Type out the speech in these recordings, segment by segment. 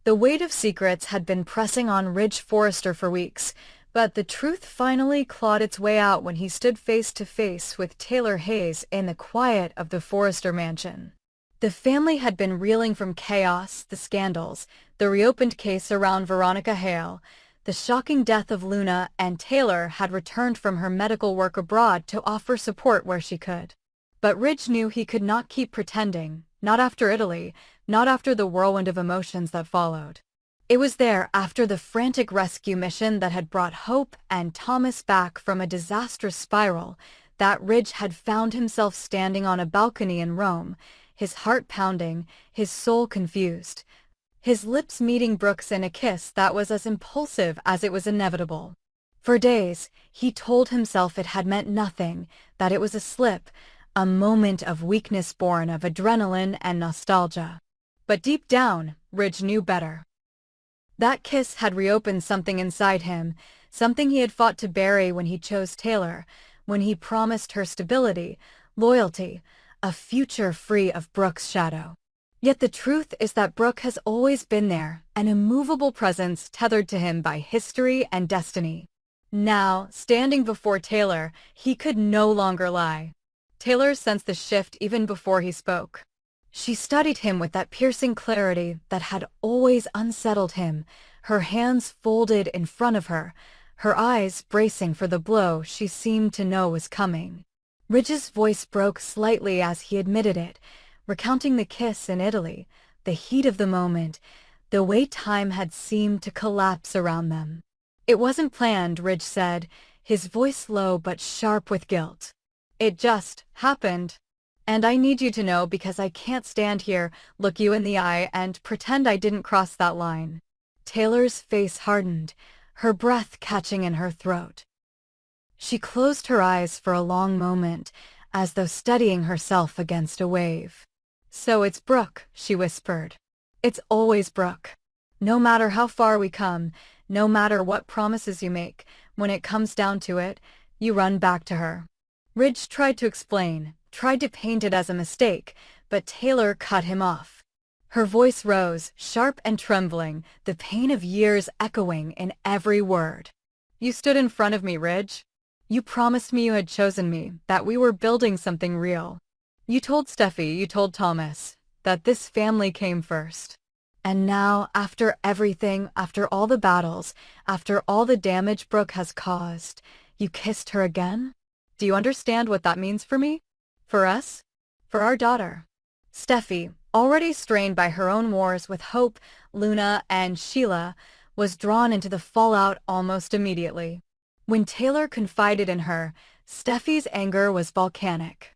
The weight of secrets had been pressing on Ridge Forrester for weeks, but the truth finally clawed its way out when he stood face to face with Taylor Hayes in the quiet of the Forrester mansion. The family had been reeling from chaos, the scandals, the reopened case around Veronica Hale, the shocking death of Luna, and Taylor had returned from her medical work abroad to offer support where she could. But Ridge knew he could not keep pretending, not after Italy, not after the whirlwind of emotions that followed. It was there, after the frantic rescue mission that had brought Hope and Thomas back from a disastrous spiral, that Ridge had found himself standing on a balcony in Rome, his heart pounding, his soul confused, his lips meeting Brooks in a kiss that was as impulsive as it was inevitable. For days, he told himself it had meant nothing, that it was a slip, a moment of weakness born of adrenaline and nostalgia. But deep down, Ridge knew better. That kiss had reopened something inside him, something he had fought to bury when he chose Taylor, when he promised her stability, loyalty, a future free of Brooke's shadow. Yet the truth is that Brooke has always been there, an immovable presence tethered to him by history and destiny. Now, standing before Taylor, he could no longer lie. Taylor sensed the shift even before he spoke. She studied him with that piercing clarity that had always unsettled him, her hands folded in front of her, her eyes bracing for the blow she seemed to know was coming. Ridge's voice broke slightly as he admitted it, recounting the kiss in Italy, the heat of the moment, the way time had seemed to collapse around them. It wasn't planned, Ridge said, his voice low but sharp with guilt. It just happened. And I need you to know because I can't stand here, look you in the eye, and pretend I didn't cross that line. Taylor's face hardened, her breath catching in her throat. She closed her eyes for a long moment, as though studying herself against a wave. So it's Brooke, she whispered. It's always Brooke. No matter how far we come, no matter what promises you make, when it comes down to it, you run back to her. Ridge tried to explain, tried to paint it as a mistake, but Taylor cut him off. Her voice rose, sharp and trembling, the pain of years echoing in every word. You stood in front of me, Ridge. You promised me you had chosen me, that we were building something real. You told Steffi, you told Thomas, that this family came first. And now, after everything, after all the battles, after all the damage Brooke has caused, you kissed her again? Do you understand what that means for me? For us? For our daughter? Steffi, already strained by her own wars with Hope, Luna, and Sheila, was drawn into the fallout almost immediately. When Taylor confided in her, Steffi's anger was volcanic.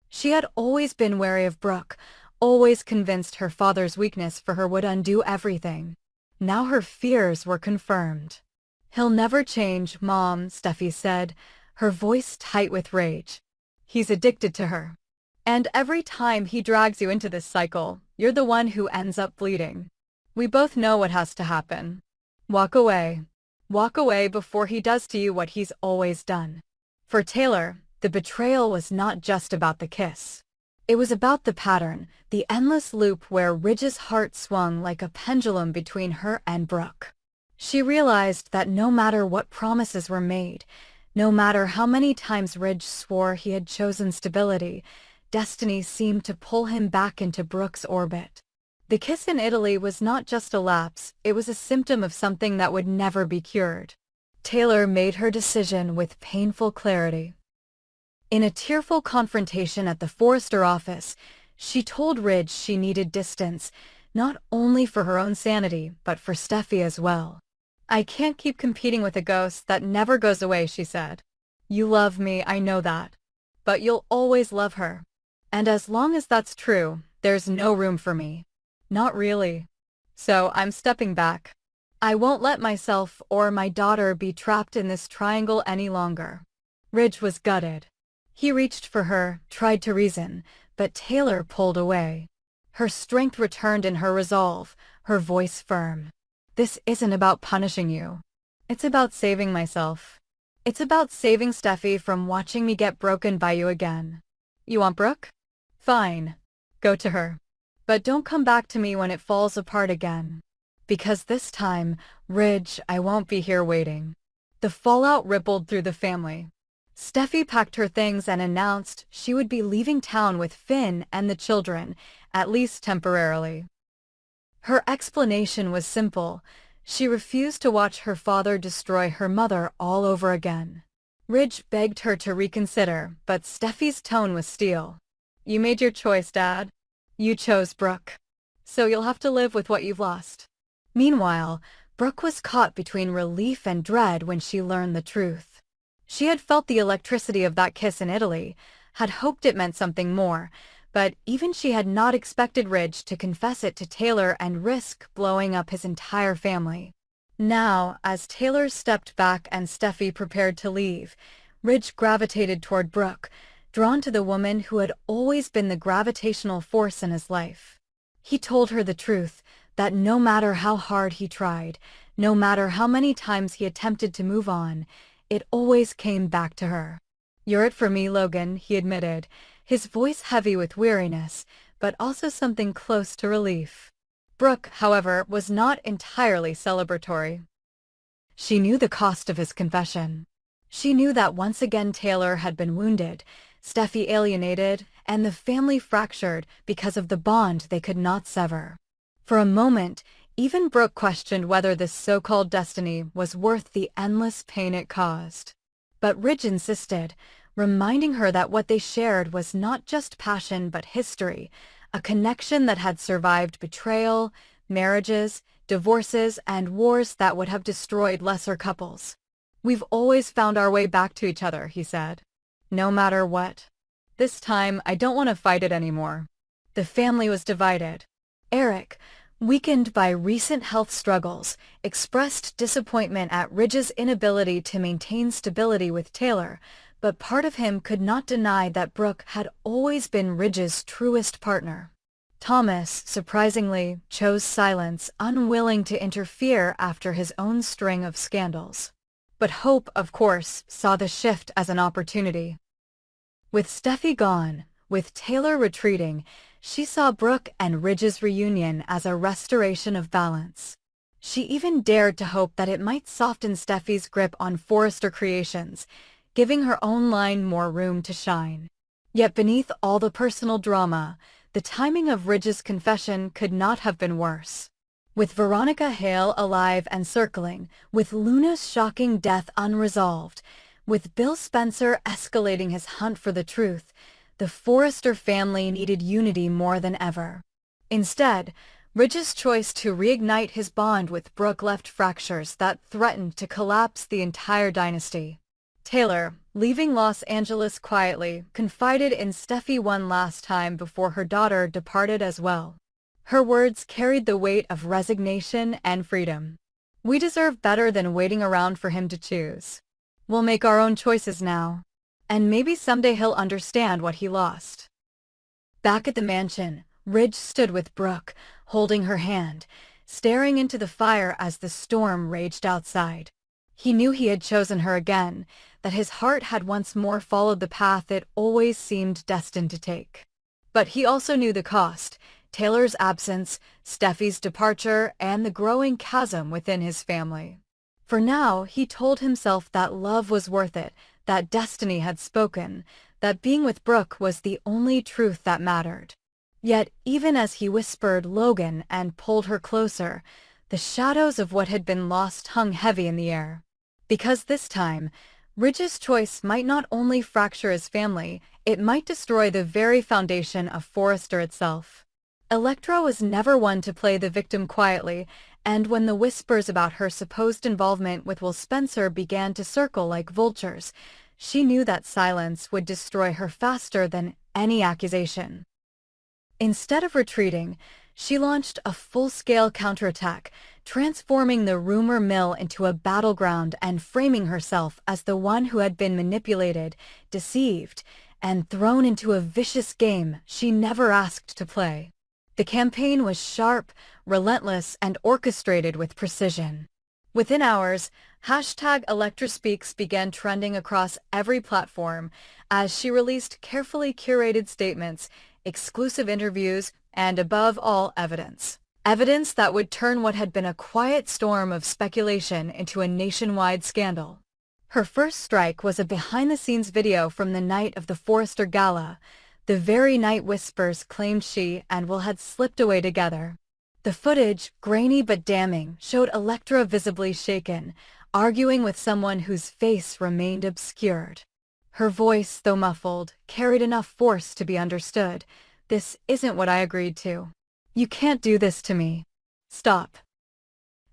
She had always been wary of Brooke, always convinced her father's weakness for her would undo everything. Now her fears were confirmed. He'll never change, Mom, Steffi said, her voice tight with rage. He's addicted to her. And every time he drags you into this cycle, you're the one who ends up bleeding. We both know what has to happen. Walk away. Walk away before he does to you what he's always done. For Taylor, the betrayal was not just about the kiss. It was about the pattern, the endless loop where Ridge's heart swung like a pendulum between her and Brooke. She realized that no matter what promises were made, no matter how many times Ridge swore he had chosen stability, destiny seemed to pull him back into Brooke's orbit. The kiss in Italy was not just a lapse, it was a symptom of something that would never be cured. Taylor made her decision with painful clarity. In a tearful confrontation at the Forrester office, she told Ridge she needed distance, not only for her own sanity, but for Steffi as well. I can't keep competing with a ghost that never goes away, she said. You love me, I know that. But you'll always love her. And as long as that's true, there's no room for me. Not really. So I'm stepping back. I won't let myself or my daughter be trapped in this triangle any longer. Ridge was gutted. He reached for her, tried to reason, but Taylor pulled away. Her strength returned in her resolve, her voice firm. This isn't about punishing you. It's about saving myself. It's about saving Steffi from watching me get broken by you again. You want Brooke? Fine. Go to her. But don't come back to me when it falls apart again. Because this time, Ridge, I won't be here waiting. The fallout rippled through the family. Steffi packed her things and announced she would be leaving town with Finn and the children, at least temporarily. Her explanation was simple. She refused to watch her father destroy her mother all over again. Ridge begged her to reconsider, but Steffi's tone was steel. You made your choice, Dad. You chose Brooke. So you'll have to live with what you've lost. Meanwhile, Brooke was caught between relief and dread when she learned the truth. She had felt the electricity of that kiss in Italy, had hoped it meant something more, but even she had not expected Ridge to confess it to Taylor and risk blowing up his entire family. Now, as Taylor stepped back and Steffi prepared to leave, Ridge gravitated toward Brooke, drawn to the woman who had always been the gravitational force in his life. He told her the truth, that no matter how hard he tried, no matter how many times he attempted to move on, it always came back to her. You're it for me, Logan, he admitted, his voice heavy with weariness, but also something close to relief. Brooke, however, was not entirely celebratory. She knew the cost of his confession. She knew that once again Taylor had been wounded, Steffi alienated, and the family fractured because of the bond they could not sever. For a moment, even Brooke questioned whether this so-called destiny was worth the endless pain it caused. But Ridge insisted, reminding her that what they shared was not just passion but history, a connection that had survived betrayal, marriages, divorces, and wars that would have destroyed lesser couples. We've always found our way back to each other, he said. No matter what. This time, I don't want to fight it anymore. The family was divided. Eric, weakened by recent health struggles, expressed disappointment at Ridge's inability to maintain stability with Taylor, but part of him could not deny that Brooke had always been Ridge's truest partner. Thomas, surprisingly, chose silence, unwilling to interfere after his own string of scandals. But Hope, of course, saw the shift as an opportunity. With Steffi gone, with Taylor retreating, she saw Brooke and Ridge's reunion as a restoration of balance. She even dared to hope that it might soften Steffi's grip on Forrester Creations, giving her own line more room to shine. Yet beneath all the personal drama, the timing of Ridge's confession could not have been worse. With Veronica Hale alive and circling, with Luna's shocking death unresolved, with Bill Spencer escalating his hunt for the truth, the Forrester family needed unity more than ever. Instead, Ridge's choice to reignite his bond with Brooke left fractures that threatened to collapse the entire dynasty. Taylor, leaving Los Angeles quietly, confided in Steffi one last time before her daughter departed as well. Her words carried the weight of resignation and freedom. We deserve better than waiting around for him to choose. We'll make our own choices now. And maybe someday he'll understand what he lost. Back at the mansion, Ridge stood with Brooke, holding her hand, staring into the fire as the storm raged outside. He knew he had chosen her again, that his heart had once more followed the path it always seemed destined to take. But he also knew the cost, Taylor's absence, Steffi's departure, and the growing chasm within his family. For now, he told himself that love was worth it, that destiny had spoken, that being with Brooke was the only truth that mattered. Yet, even as he whispered Logan and pulled her closer, the shadows of what had been lost hung heavy in the air. Because this time, Ridge's choice might not only fracture his family, it might destroy the very foundation of Forrester itself. Electra was never one to play the victim quietly, and when the whispers about her supposed involvement with Will Spencer began to circle like vultures, she knew that silence would destroy her faster than any accusation. Instead of retreating, she launched a full-scale counterattack, transforming the rumor mill into a battleground and framing herself as the one who had been manipulated, deceived, and thrown into a vicious game she never asked to play. The campaign was sharp, relentless, and orchestrated with precision. Within hours, #ElectraSpeaks began trending across every platform as she released carefully curated statements, exclusive interviews, and above all, evidence. evidence that would turn what had been a quiet storm of speculation into a nationwide scandal. Her first strike was a behind-the-scenes video from the night of the Forrester Gala, the very night Whispers claimed she and Will had slipped away together. The footage, grainy but damning, showed Elektra visibly shaken, arguing with someone whose face remained obscured. Her voice, though muffled, carried enough force to be understood. "This isn't what I agreed to. You can't do this to me. Stop."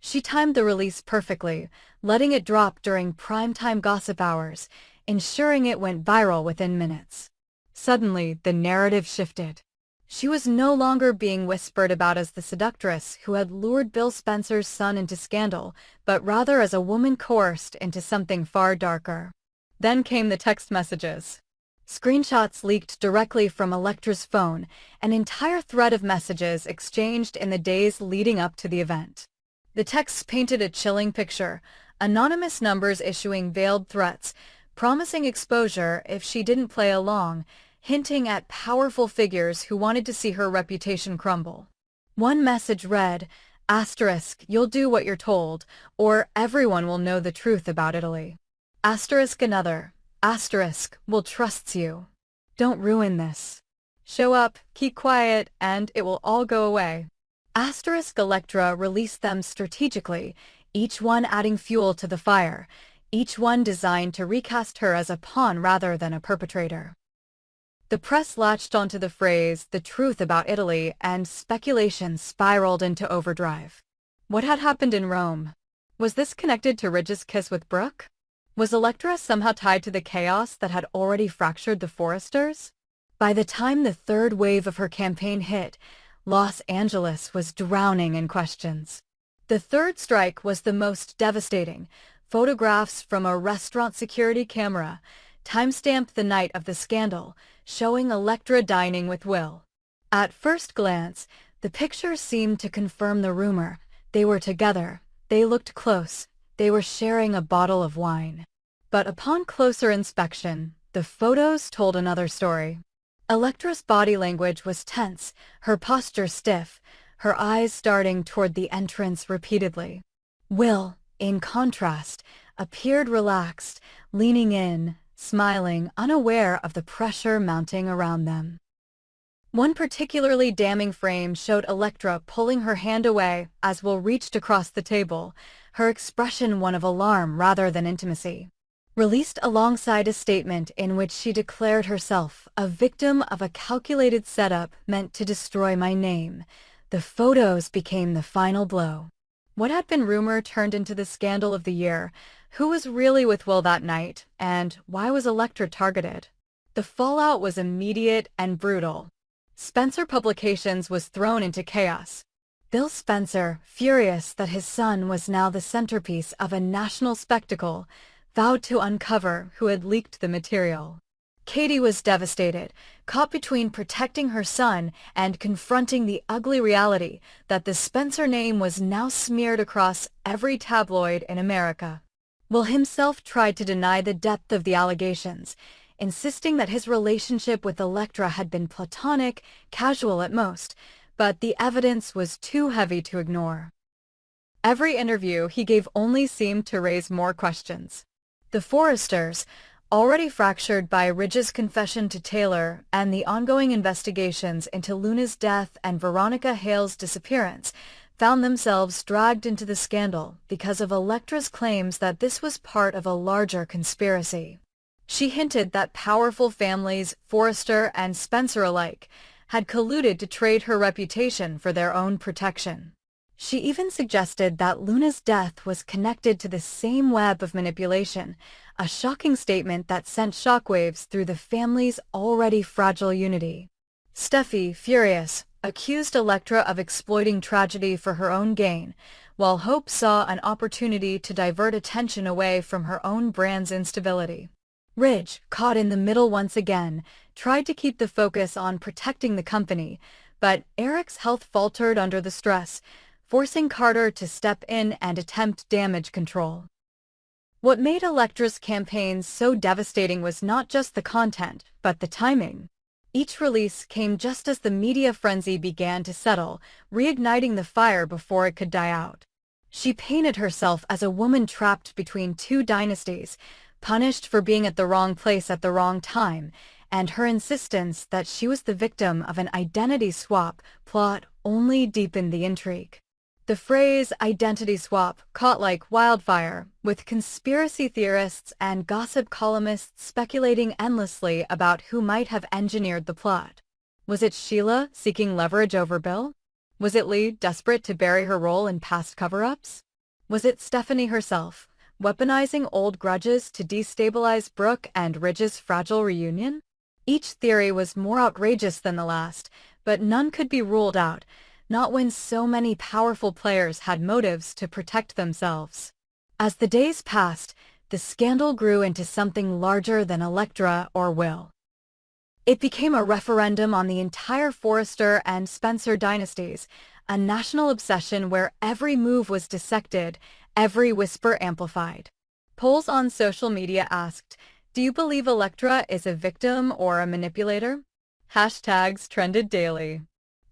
She timed the release perfectly, letting it drop during primetime gossip hours, ensuring it went viral within minutes. Suddenly, the narrative shifted. She was no longer being whispered about as the seductress who had lured Bill Spencer's son into scandal, but rather as a woman coerced into something far darker. Then came the text messages. Screenshots leaked directly from Elektra's phone, an entire thread of messages exchanged in the days leading up to the event. The texts painted a chilling picture, anonymous numbers issuing veiled threats, promising exposure if she didn't play along, hinting at powerful figures who wanted to see her reputation crumble. One message read, *, "You'll do what you're told," or "Everyone will know the truth about Italy." Another, *, "Will trusts you. Don't ruin this. Show up, keep quiet, and it will all go away." Elektra released them strategically, each one adding fuel to the fire, each one designed to recast her as a pawn rather than a perpetrator. The press latched onto the phrase, "the truth about Italy," and speculation spiraled into overdrive. What had happened in Rome? Was this connected to Ridge's kiss with Brooke? Was Elektra somehow tied to the chaos that had already fractured the Forresters? By the time the third wave of her campaign hit, Los Angeles was drowning in questions. The third strike was the most devastating. Photographs from a restaurant security camera timestamped the night of the scandal, showing Elektra dining with Will. At first glance, the pictures seemed to confirm the rumor. They were together, they looked close, they were sharing a bottle of wine. But upon closer inspection, the photos told another story. Elektra's body language was tense, her posture stiff, her eyes darting toward the entrance repeatedly. Will, in contrast, appeared relaxed, leaning in, smiling, unaware of the pressure mounting around them. One particularly damning frame showed Elektra pulling her hand away as Will reached across the table, her expression one of alarm rather than intimacy. Released alongside a statement in which she declared herself a victim of a calculated setup meant to destroy my name, the photos became the final blow. What had been rumor turned into the scandal of the year. Who was really with Will that night, and why was Elektra targeted? The fallout was immediate and brutal. Spencer Publications was thrown into chaos. Bill Spencer, furious that his son was now the centerpiece of a national spectacle, vowed to uncover who had leaked the material. Katie was devastated, caught between protecting her son and confronting the ugly reality that the Spencer name was now smeared across every tabloid in America. Will himself tried to deny the depth of the allegations, insisting that his relationship with Elektra had been platonic, casual at most, but the evidence was too heavy to ignore. Every interview he gave only seemed to raise more questions. The Forresters, already fractured by Ridge's confession to Taylor and the ongoing investigations into Luna's death and Veronica Hale's disappearance, found themselves dragged into the scandal because of Elektra's claims that this was part of a larger conspiracy. She hinted that powerful families, Forrester and Spencer alike, had colluded to trade her reputation for their own protection. She even suggested that Luna's death was connected to the same web of manipulation, a shocking statement that sent shockwaves through the family's already fragile unity. Steffi, furious, accused Elektra of exploiting tragedy for her own gain, while Hope saw an opportunity to divert attention away from her own brand's instability. Ridge, caught in the middle once again, tried to keep the focus on protecting the company, but Eric's health faltered under the stress, forcing Carter to step in and attempt damage control. What made Elektra's campaign so devastating was not just the content, but the timing. Each release came just as the media frenzy began to settle, reigniting the fire before it could die out. She painted herself as a woman trapped between two dynasties, punished for being at the wrong place at the wrong time, and her insistence that she was the victim of an identity swap plot only deepened the intrigue. The phrase identity swap caught like wildfire, with conspiracy theorists and gossip columnists speculating endlessly about who might have engineered the plot. Was it Sheila seeking leverage over Bill? Was it Lee desperate to bury her role in past cover-ups? Was it Stephanie herself, weaponizing old grudges to destabilize Brooke and Ridge's fragile reunion? Each theory was more outrageous than the last, but none could be ruled out, not when so many powerful players had motives to protect themselves. As the days passed, the scandal grew into something larger than Elektra or Will. It became a referendum on the entire Forrester and Spencer dynasties, a national obsession where every move was dissected, every whisper amplified. Polls on social media asked, "Do you believe Elektra is a victim or a manipulator?" Hashtags trended daily.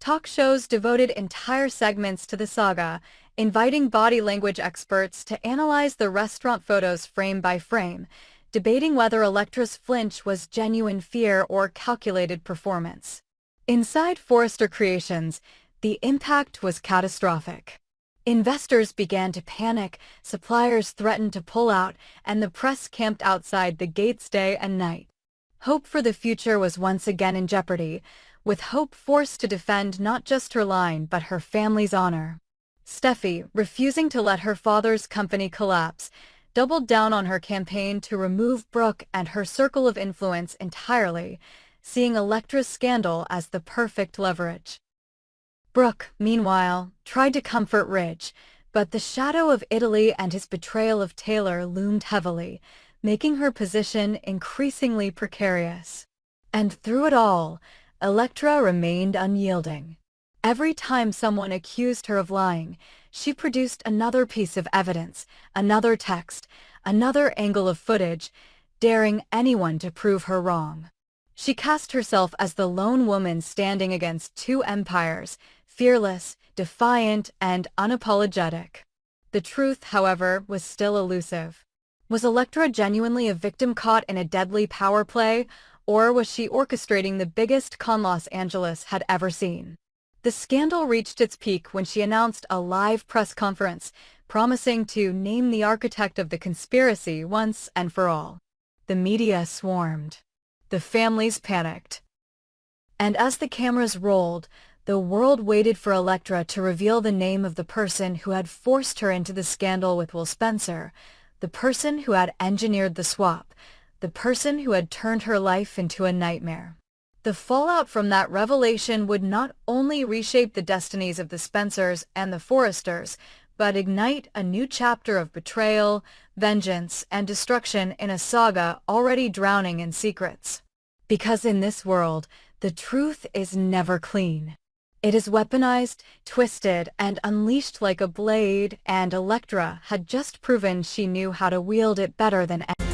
Talk shows devoted entire segments to the saga, inviting body language experts to analyze the restaurant photos frame by frame, debating whether Elektra's flinch was genuine fear or calculated performance. Inside Forrester Creations, the impact was catastrophic. Investors began to panic, suppliers threatened to pull out, and the press camped outside the gates day and night. Hope for the future was once again in jeopardy, with Hope forced to defend not just her line but her family's honor. Steffi, refusing to let her father's company collapse, doubled down on her campaign to remove Brooke and her circle of influence entirely, seeing Elektra's scandal as the perfect leverage. Brooke, meanwhile, tried to comfort Ridge, but the shadow of Italy and his betrayal of Taylor loomed heavily, making her position increasingly precarious. And through it all, Elektra remained unyielding. Every time someone accused her of lying, she produced another piece of evidence, another text, another angle of footage, daring anyone to prove her wrong. She cast herself as the lone woman standing against two empires, fearless, defiant, and unapologetic. The truth, however, was still elusive. Was Elektra genuinely a victim caught in a deadly power play, or was she orchestrating the biggest con Los Angeles had ever seen? The scandal reached its peak when she announced a live press conference, promising to name the architect of the conspiracy once and for all. The media swarmed. The families panicked. And as the cameras rolled, the world waited for Elektra to reveal the name of the person who had forced her into the scandal with Will Spencer, the person who had engineered the swap, the person who had turned her life into a nightmare. The fallout from that revelation would not only reshape the destinies of the Spencers and the Forresters, but ignite a new chapter of betrayal, vengeance, and destruction in a saga already drowning in secrets. Because in this world, the truth is never clean. It is weaponized, twisted, and unleashed like a blade, and Elektra had just proven she knew how to wield it better than anyone.